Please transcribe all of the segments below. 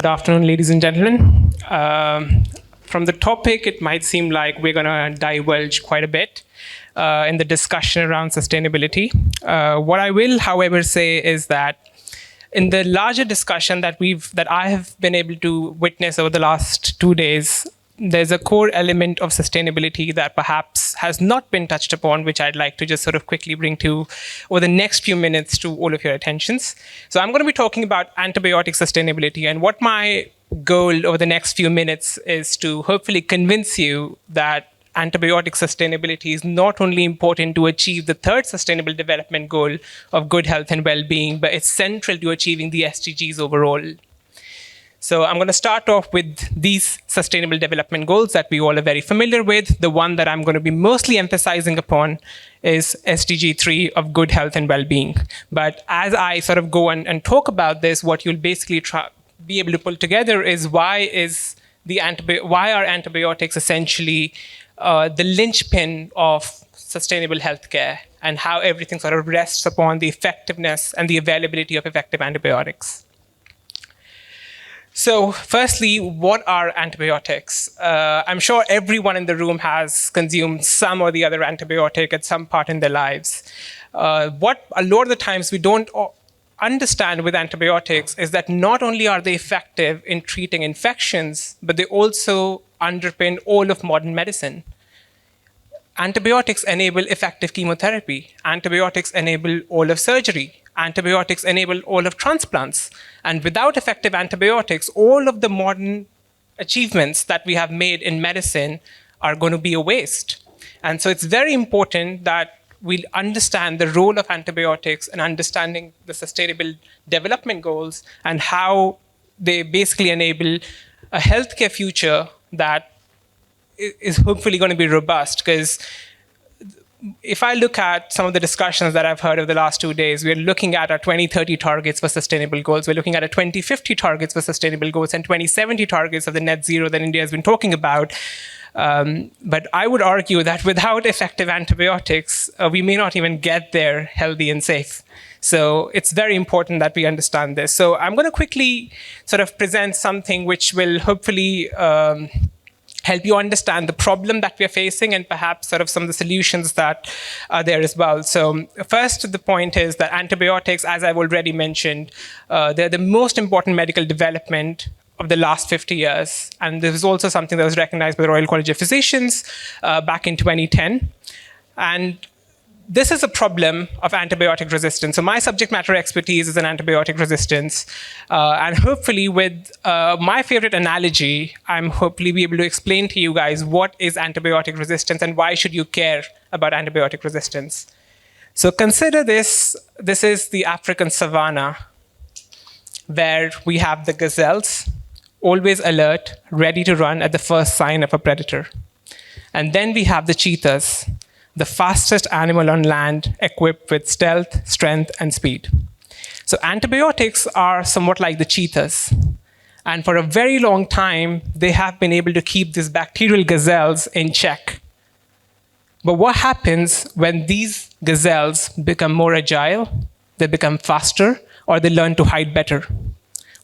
Good afternoon, ladies and gentlemen. From the topic, it might seem like we're going to divulge quite a bit in the discussion around sustainability. What I will, however, say is that in the larger discussion that I have been able to witness over the last 2 days, there's a core element of sustainability that perhaps has not been touched upon, which I'd like to just sort of quickly bring to over the next few minutes to all of your attentions. So I'm going to be talking about antibiotic sustainability, and what my goal over the next few minutes is to hopefully convince you that antibiotic sustainability is not only important to achieve the third sustainable development goal of good health and well-being, but it's central to achieving the SDGs overall. So I'm going to start off with these sustainable development goals that we all are very familiar with. The one that I'm going to be mostly emphasizing upon is SDG 3 of good health and well-being. But as I sort of go and talk about this, what you'll basically be able to pull together is why are antibiotics essentially the linchpin of sustainable healthcare, and how everything sort of rests upon the effectiveness and the availability of effective antibiotics. So firstly, what are antibiotics? I'm sure everyone in the room has consumed some or the other antibiotic at some part in their lives. What a lot of the times we don't understand with antibiotics is that not only are they effective in treating infections, but they also underpin all of modern medicine. Antibiotics enable effective chemotherapy. Antibiotics enable all of surgery. Antibiotics enable all of transplants. And without effective antibiotics, all of the modern achievements that we have made in medicine are going to be a waste. And so it's very important that we understand the role of antibiotics and understanding the sustainable development goals and how they basically enable a healthcare future that is hopefully going to be robust. Because if I look at some of the discussions that I've heard over the last 2 days, we're looking at our 2030 targets for sustainable goals. We're looking at our 2050 targets for sustainable goals and 2070 targets of the net zero that India has been talking about. But I would argue that without effective antibiotics, we may not even get there healthy and safe. So it's very important that we understand this. So I'm going to quickly sort of present something which will hopefully help you understand the problem that we're facing and perhaps sort of some of the solutions that are there as well. So first, the point is that antibiotics, as I've already mentioned, they're the most important medical development of the last 50 years. And this is also something that was recognized by the Royal College of Physicians back in 2010. And this is a problem of antibiotic resistance. So my subject matter expertise is in antibiotic resistance. And hopefully with my favorite analogy, I'm hopefully be able to explain to you guys what is antibiotic resistance and why should you care about antibiotic resistance. So consider this is the African savanna, where we have the gazelles, always alert, ready to run at the first sign of a predator. And then we have the cheetahs, the fastest animal on land, equipped with stealth, strength, and speed. So antibiotics are somewhat like the cheetahs. And for a very long time, they have been able to keep these bacterial gazelles in check. But what happens when these gazelles become more agile, they become faster, or they learn to hide better?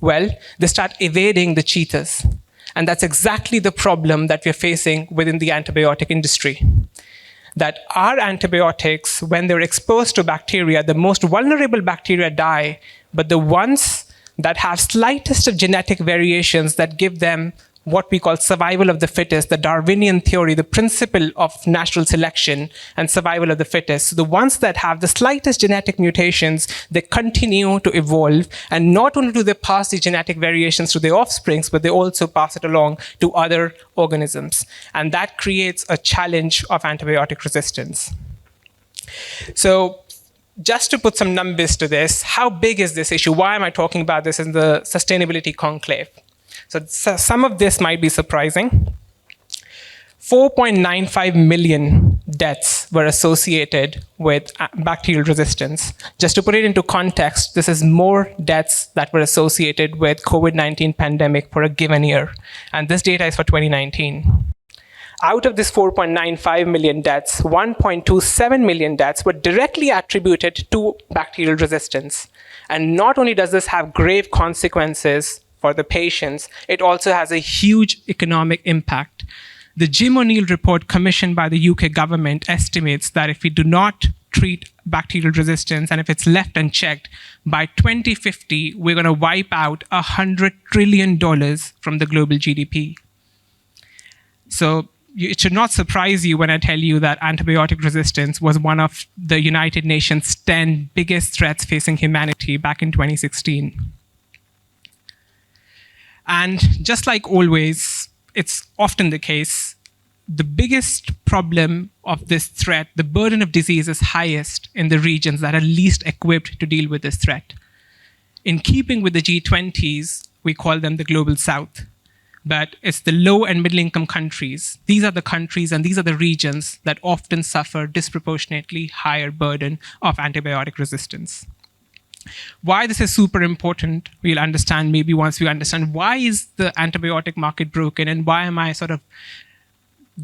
Well, they start evading the cheetahs. And that's exactly the problem that we're facing within the antibiotic industry. That our antibiotics, when they're exposed to bacteria, the most vulnerable bacteria die, but the ones that have slightest of genetic variations that give them what we call survival of the fittest, the Darwinian theory, the principle of natural selection and survival of the fittest. So the ones that have the slightest genetic mutations, they continue to evolve. And not only do they pass the genetic variations to their offsprings, but they also pass it along to other organisms. And that creates a challenge of antibiotic resistance. So just to put some numbers to this, how big is this issue? Why am I talking about this in the sustainability conclave? So some of this might be surprising. 4.95 million deaths were associated with bacterial resistance. Just to put it into context, this is more deaths that were associated with COVID-19 pandemic for a given year. And this data is for 2019. Out of this 4.95 million deaths, 1.27 million deaths were directly attributed to bacterial resistance. And not only does this have grave consequences for the patients, it also has a huge economic impact. The Jim O'Neill report commissioned by the UK government estimates that if we do not treat bacterial resistance and if it's left unchecked, by 2050, we're going to wipe out $100 trillion from the global GDP. So it should not surprise you when I tell you that antibiotic resistance was one of the United Nations' 10 biggest threats facing humanity back in 2016. And just like always, it's often the case, the biggest problem of this threat, the burden of disease is highest in the regions that are least equipped to deal with this threat. In keeping with the G20s, we call them the Global South. But it's the low and middle income countries. These are the countries and these are the regions that often suffer disproportionately higher burden of antibiotic resistance. Why this is super important, we'll understand maybe once we understand why is the antibiotic market broken and why am I sort of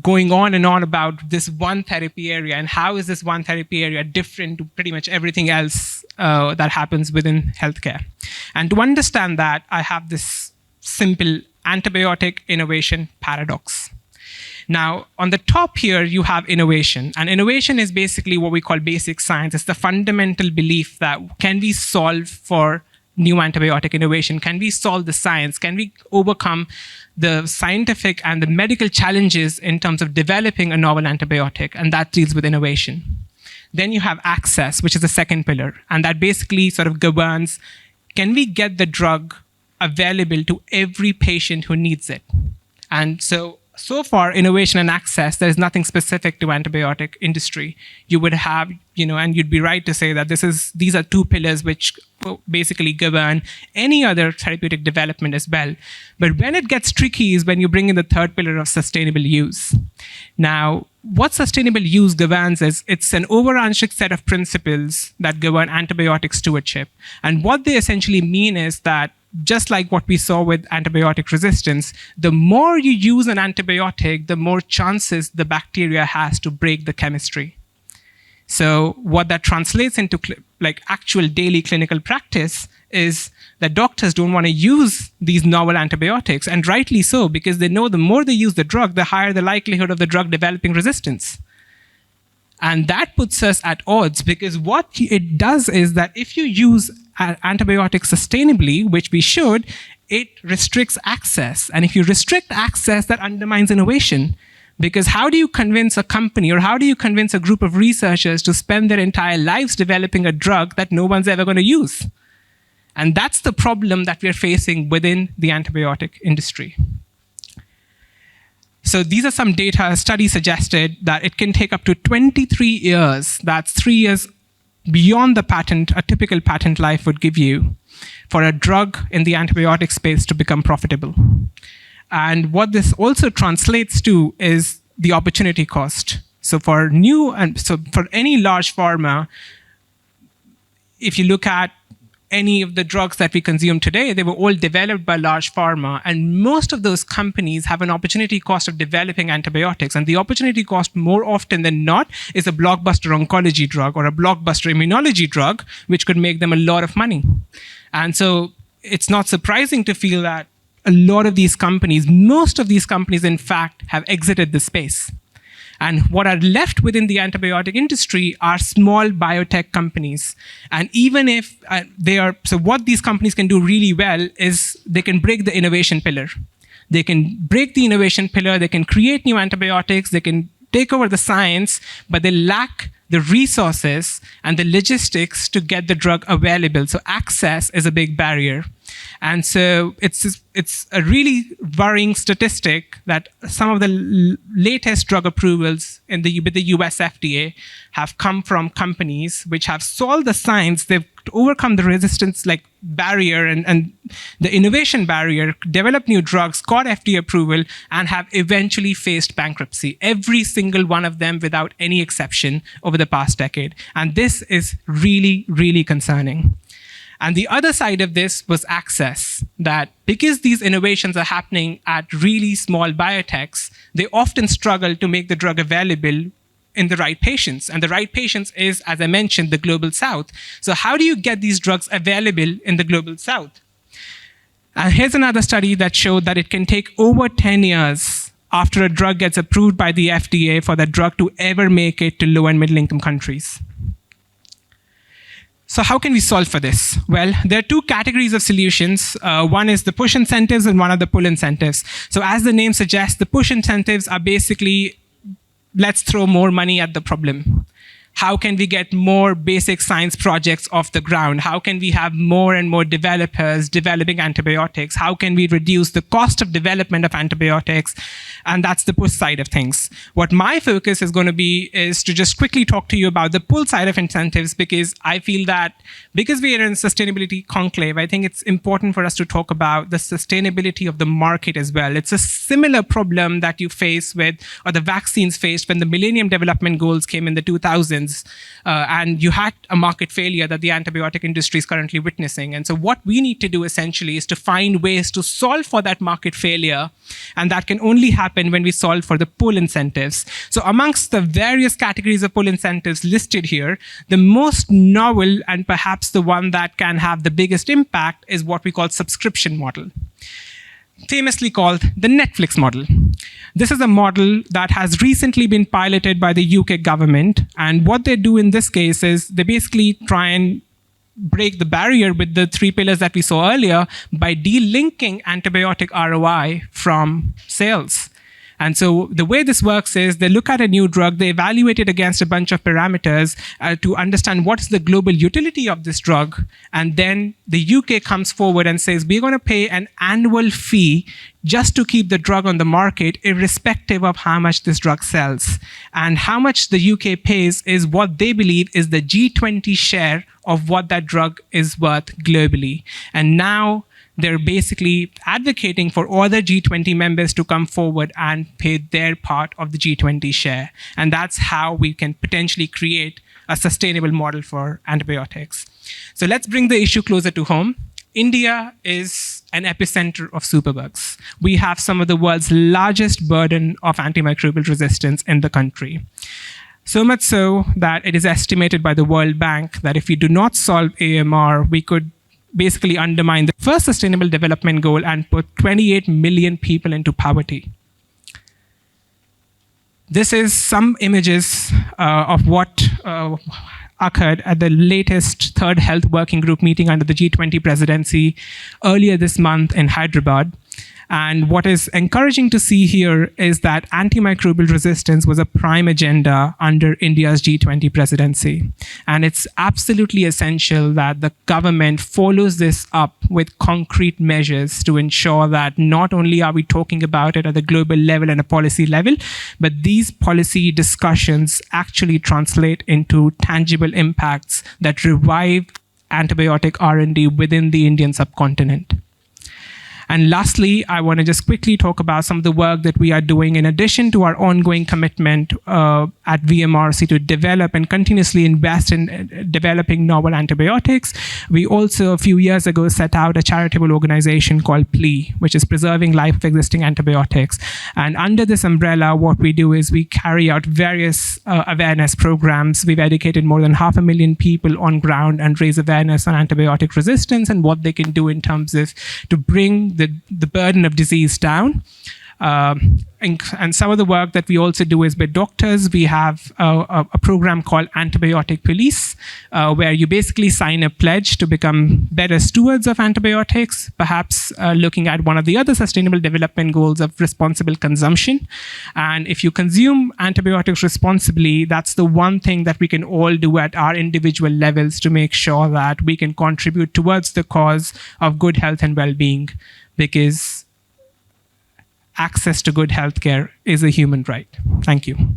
going on and on about this one therapy area and how is this one therapy area different to pretty much everything else that happens within healthcare. And to understand that, I have this simple antibiotic innovation paradox. Now, on the top here, you have innovation. And innovation is basically what we call basic science. It's the fundamental belief that can we solve for new antibiotic innovation? Can we solve the science? Can we overcome the scientific and the medical challenges in terms of developing a novel antibiotic? And that deals with innovation. Then you have access, which is the second pillar. And that basically sort of governs, can we get the drug available to every patient who needs it? And so far, innovation and access, there is nothing specific to antibiotic industry. You would have, and you'd be right to say that these are two pillars which basically govern any other therapeutic development as well. But when it gets tricky is when you bring in the third pillar of sustainable use. Now, what sustainable use governs is it's an overarching set of principles that govern antibiotic stewardship. And what they essentially mean is that just like what we saw with antibiotic resistance, the more you use an antibiotic, the more chances the bacteria has to break the chemistry. So what that translates into actual daily clinical practice is that doctors don't want to use these novel antibiotics, and rightly so, because they know the more they use the drug, the higher the likelihood of the drug developing resistance. And that puts us at odds, because what it does is that if you use antibiotics sustainably, which we should, it restricts access. And if you restrict access, that undermines innovation. Because how do you convince a company or how do you convince a group of researchers to spend their entire lives developing a drug that no one's ever going to use? And that's the problem that we're facing within the antibiotic industry. So these are some data. A study suggested that it can take up to 23 years, that's 3 years beyond the patent, a typical patent life would give you, for a drug in the antibiotic space to become profitable. And what this also translates to is the opportunity cost. So for any large pharma, if you look at any of the drugs that we consume today, they were all developed by large pharma. And most of those companies have an opportunity cost of developing antibiotics. And the opportunity cost, more often than not, is a blockbuster oncology drug or a blockbuster immunology drug, which could make them a lot of money. And so it's not surprising to feel that a lot of these companies, most of these companies, in fact, have exited the space. And what are left within the antibiotic industry are small biotech companies. And even if so what these companies can do really well is they can break the innovation pillar. They can break the innovation pillar, they can create new antibiotics, they can take over the science, but they lack the resources and the logistics to get the drug available. So access is a big barrier. And so it's a really worrying statistic that some of the latest drug approvals with the US FDA have come from companies which have solved the science. They've overcome the resistance barrier and the innovation barrier, developed new drugs, got FDA approval, and have eventually faced bankruptcy. Every single one of them without any exception over the past decade. And this is really, really concerning. And the other side of this was access, that because these innovations are happening at really small biotechs, they often struggle to make the drug available in the right patients. And the right patients is, as I mentioned, the Global South. So how do you get these drugs available in the Global South? And here's another study that showed that it can take over 10 years after a drug gets approved by the FDA for that drug to ever make it to low and middle income countries. So how can we solve for this? Well, there are two categories of solutions. One is the push incentives and one are the pull incentives. So as the name suggests, the push incentives are basically, let's throw more money at the problem. How can we get more basic science projects off the ground? How can we have more and more developers developing antibiotics? How can we reduce the cost of development of antibiotics? And that's the push side of things. What my focus is going to be is to just quickly talk to you about the pull side of incentives, because I feel that because we are in sustainability conclave, I think it's important for us to talk about the sustainability of the market as well. It's a similar problem that you face with, or the vaccines faced when the Millennium Development Goals came in the 2000s. And you had a market failure that the antibiotic industry is currently witnessing. And so what we need to do essentially is to find ways to solve for that market failure. And that can only happen when we solve for the pull incentives. So amongst the various categories of pull incentives listed here, the most novel and perhaps the one that can have the biggest impact is what we call subscription model, famously called the Netflix model. This is a model that has recently been piloted by the UK government. And what they do in this case is they basically try and break the barrier with the three pillars that we saw earlier by delinking antibiotic ROI from sales. And so the way this works is they look at a new drug, they evaluate it against a bunch of parameters to understand what is the global utility of this drug. And then the UK comes forward and says, we're going to pay an annual fee just to keep the drug on the market, irrespective of how much this drug sells. And how much the UK pays is what they believe is the G20 share of what that drug is worth globally. And now they're basically advocating for other G20 members to come forward and pay their part of the G20 share. And that's how we can potentially create a sustainable model for antibiotics. So let's bring the issue closer to home. India is an epicenter of superbugs. We have some of the world's largest burden of antimicrobial resistance in the country. So much so that it is estimated by the World Bank that if we do not solve AMR, we could basically undermine the first sustainable development goal and put 28 million people into poverty. This is some images of what occurred at the latest third health working group meeting under the G20 presidency earlier this month in Hyderabad. And what is encouraging to see here is that antimicrobial resistance was a prime agenda under India's G20 presidency. And it's absolutely essential that the government follows this up with concrete measures to ensure that not only are we talking about it at the global level and a policy level, but these policy discussions actually translate into tangible impacts that revive antibiotic R&D within the Indian subcontinent. And lastly, I want to just quickly talk about some of the work that we are doing in addition to our ongoing commitment at VMRC to develop and continuously invest in developing novel antibiotics. We also, a few years ago, set out a charitable organization called PLE, which is Preserving Life of Existing Antibiotics. And under this umbrella, what we do is we carry out various awareness programs. We've educated more than 500,000 people on ground and raise awareness on antibiotic resistance and what they can do in terms of to bring the burden of disease down. And some of the work that we also do is with doctors. We have a program called Antibiotic Police, where you basically sign a pledge to become better stewards of antibiotics, perhaps looking at one of the other sustainable development goals of responsible consumption. And if you consume antibiotics responsibly, that's the one thing that we can all do at our individual levels to make sure that we can contribute towards the cause of good health and well-being, because access to good healthcare is a human right. Thank you.